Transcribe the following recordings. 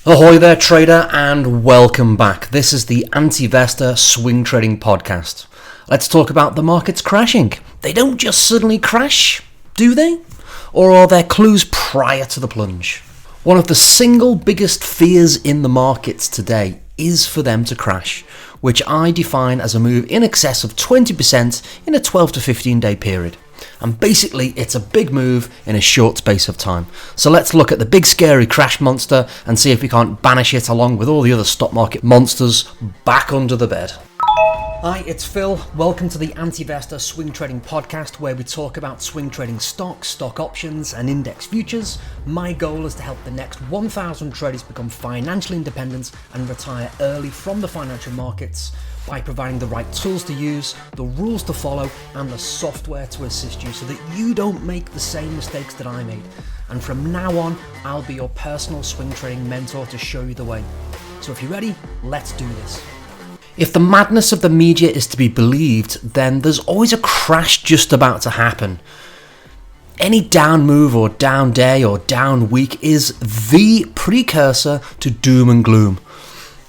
Ahoy there, trader, and welcome back. This is the Anti-Investor Swing Trading Podcast. Let's talk about the markets crashing. They don't just suddenly crash, do they? Or are there clues prior to the plunge? One of the single biggest fears in the markets today is for them to crash, which I define as a move in excess of 20% in a 12 to 15 day period. And basically, it's a big move in a short space of time. So let's look at the big scary crash monster and see if we can't banish it along with all the other stock market monsters back under the bed. Hi, it's Phil. Welcome to the Anti-Investor Swing Trading Podcast, where we talk about swing trading stocks, stock options, and index futures. My goal is to help the next 1,000 traders become financially independent and retire early from the financial markets by providing the right tools to use, the rules to follow, and the software to assist you so that you don't make the same mistakes that I made. And from now on, I'll be your personal swing trading mentor to show you the way. So if you're ready, let's do this. If the madness of the media is to be believed, then there's always a crash just about to happen. Any down move or down day or down week is the precursor to doom and gloom.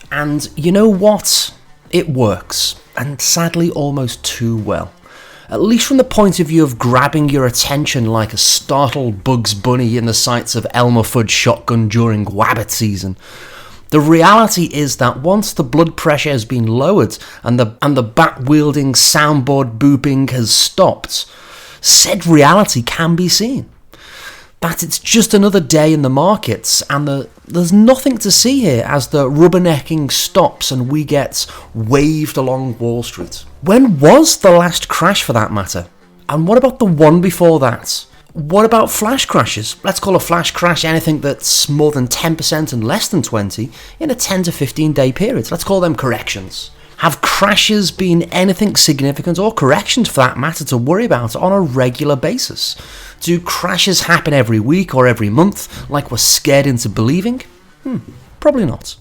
And you know what? It works, and sadly almost too well. At least from the point of view of grabbing your attention like a startled Bugs Bunny in the sights of Elmer Fudd's shotgun during Wabbit season. The reality is that once the blood pressure has been lowered and the bat-wielding soundboard booping has stopped, said reality can be seen. That it's just another day in the markets and there's nothing to see here as the rubbernecking stops and we get waved along Wall Street. When was the last crash for that matter? And what about the one before that? What about flash crashes? Let's call a flash crash anything that's more than 10% and less than 20 in a 10 to 15 day period. Let's call them corrections. Have crashes been anything significant, or corrections for that matter, to worry about on a regular basis? Do crashes happen every week or every month like we're scared into believing? Probably not.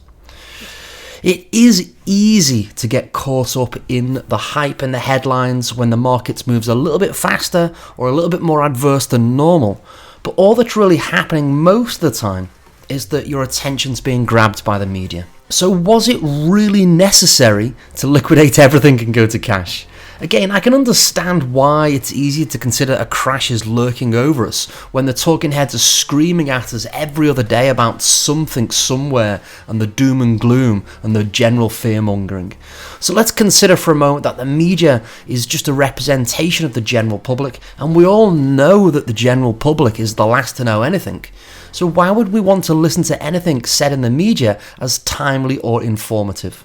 It is easy to get caught up in the hype and the headlines when the market moves a little bit faster or a little bit more adverse than normal. But all that's really happening most of the time is that your attention's being grabbed by the media. So was it really necessary to liquidate everything and go to cash? Again, I can understand why it's easy to consider a crash is lurking over us when the talking heads are screaming at us every other day about something somewhere and the doom and gloom and the general fear-mongering. So let's consider for a moment that the media is just a representation of the general public, and we all know that the general public is the last to know anything. So why would we want to listen to anything said in the media as timely or informative?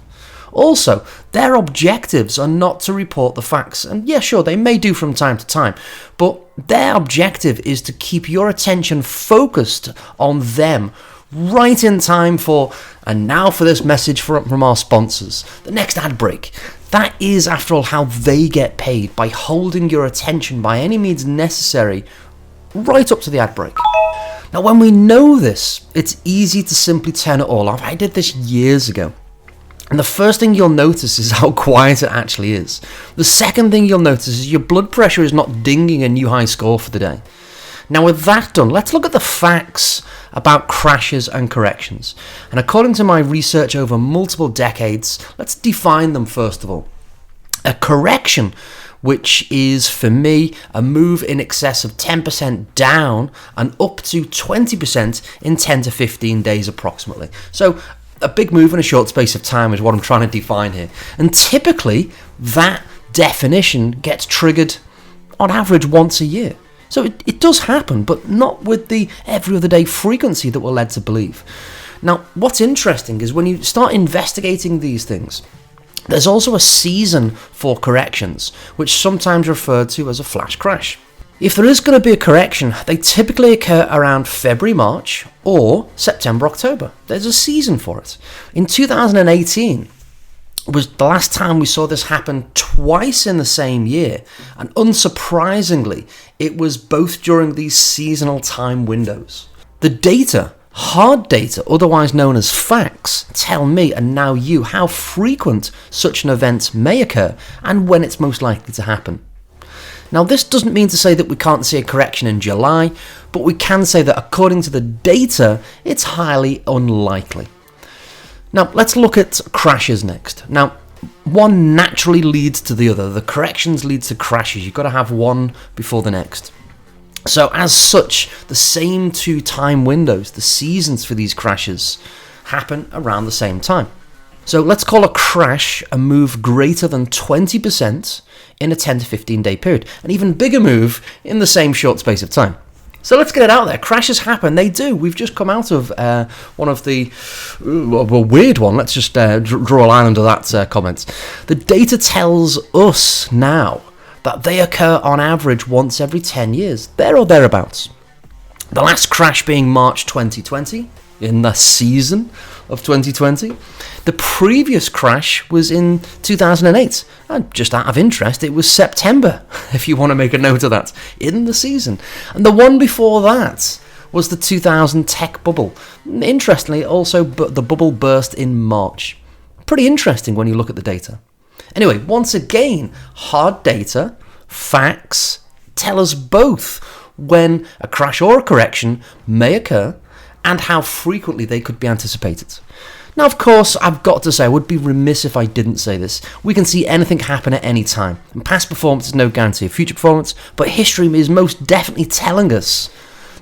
Also, their objectives are not to report the facts, and yeah, sure, they may do from time to time, but their objective is to keep your attention focused on them right in time for, and now for this message from our sponsors, the next ad break. That is, after all, how they get paid, by holding your attention by any means necessary right up to the ad break. Now, when we know this, it's easy to simply turn it all off. I did this years ago. And the first thing you'll notice is how quiet it actually is. The second thing you'll notice is your blood pressure is not dinging a new high score for the day. Now, with that done, let's look at the facts about crashes and corrections. And according to my research over multiple decades, let's define them first of all. A correction, which is, for me, a move in excess of 10% down and up to 20% in 10 to 15 days approximately. So a big move in a short space of time is what I'm trying to define here. And typically, that definition gets triggered on average once a year. So it does happen, but not with the every other day frequency that we're led to believe. Now, what's interesting is when you start investigating these things, there's also a season for corrections, which sometimes referred to as a flash crash. If there is going to be a correction, they typically occur around February, March, or September, October. There's a season for it. In 2018 was the last time we saw this happen twice in the same year, and unsurprisingly, it was both during these seasonal time windows. The data, hard data, otherwise known as facts, tell me and now you how frequent such an event may occur and when it's most likely to happen. Now, this doesn't mean to say that we can't see a correction in July, but we can say that according to the data, it's highly unlikely. Now, let's look at crashes next. Now, one naturally leads to the other. The corrections lead to crashes. You've got to have one before the next. So as such, the same two time windows, the seasons for these crashes, happen around the same time. So let's call a crash a move greater than 20% in a 10 to 15 day period. An even bigger move in the same short space of time. So let's get it out there. Crashes happen. They do. We've just come out of one of the... a weird one. Let's just draw a line under that comment. The data tells us now that they occur on average once every 10 years. There or thereabouts. The last crash being March 2020, in the season of 2020. The previous crash was in 2008. And just out of interest, it was September, if you want to make a note of that, in the season. And the one before that was the 2000 tech bubble. Interestingly, also the bubble burst in March. Pretty interesting when you look at the data. Anyway, once again, hard data, facts, tell us both when a crash or a correction may occur and how frequently they could be anticipated. Now, of course, I've got to say, I would be remiss if I didn't say this. We can see anything happen at any time, and past performance is no guarantee of future performance, but history is most definitely telling us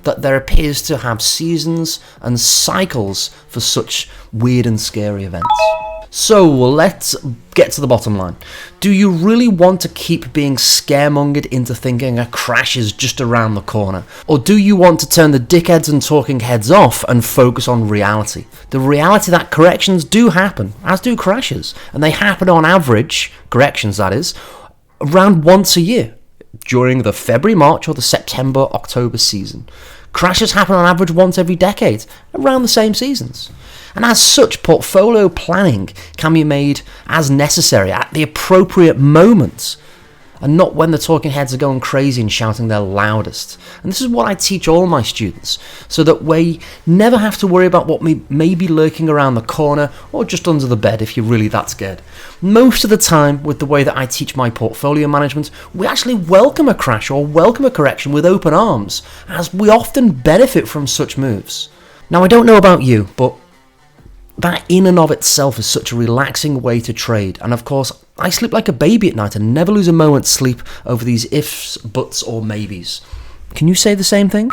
that there appears to have seasons and cycles for such weird and scary events. So let's get to the bottom line. Do you really want to keep being scaremongered into thinking a crash is just around the corner? Or do you want to turn the dickheads and talking heads off and focus on reality? The reality that corrections do happen, as do crashes. And they happen on average, corrections that is, around once a year, during the February, March or the September, October season. Crashes happen on average once every decade, around the same seasons. And as such, portfolio planning can be made as necessary at the appropriate moments, and not when the talking heads are going crazy and shouting their loudest. And this is what I teach all my students, so that we never have to worry about what may be lurking around the corner or just under the bed if you're really that scared. Most of the time, with the way that I teach my portfolio management, we actually welcome a crash or welcome a correction with open arms, as we often benefit from such moves. Now, I don't know about you, but that in and of itself is such a relaxing way to trade. And of course, I sleep like a baby at night and never lose a moment's sleep over these ifs, buts, or maybes. Can you say the same thing?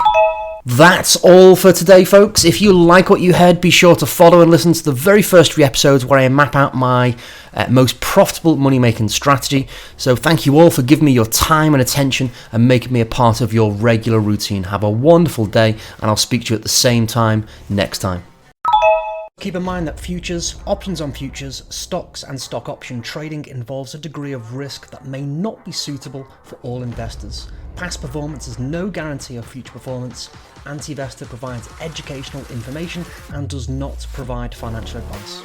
That's all for today, folks. If you like what you heard, be sure to follow and listen to the very first 3 episodes where I map out my most profitable money-making strategy. So thank you all for giving me your time and attention and making me a part of your regular routine. Have a wonderful day, and I'll speak to you at the same time next time. Keep in mind that futures, options on futures, stocks and stock option trading involves a degree of risk that may not be suitable for all investors. Past performance is no guarantee of future performance. Anti-Investor provides educational information and does not provide financial advice.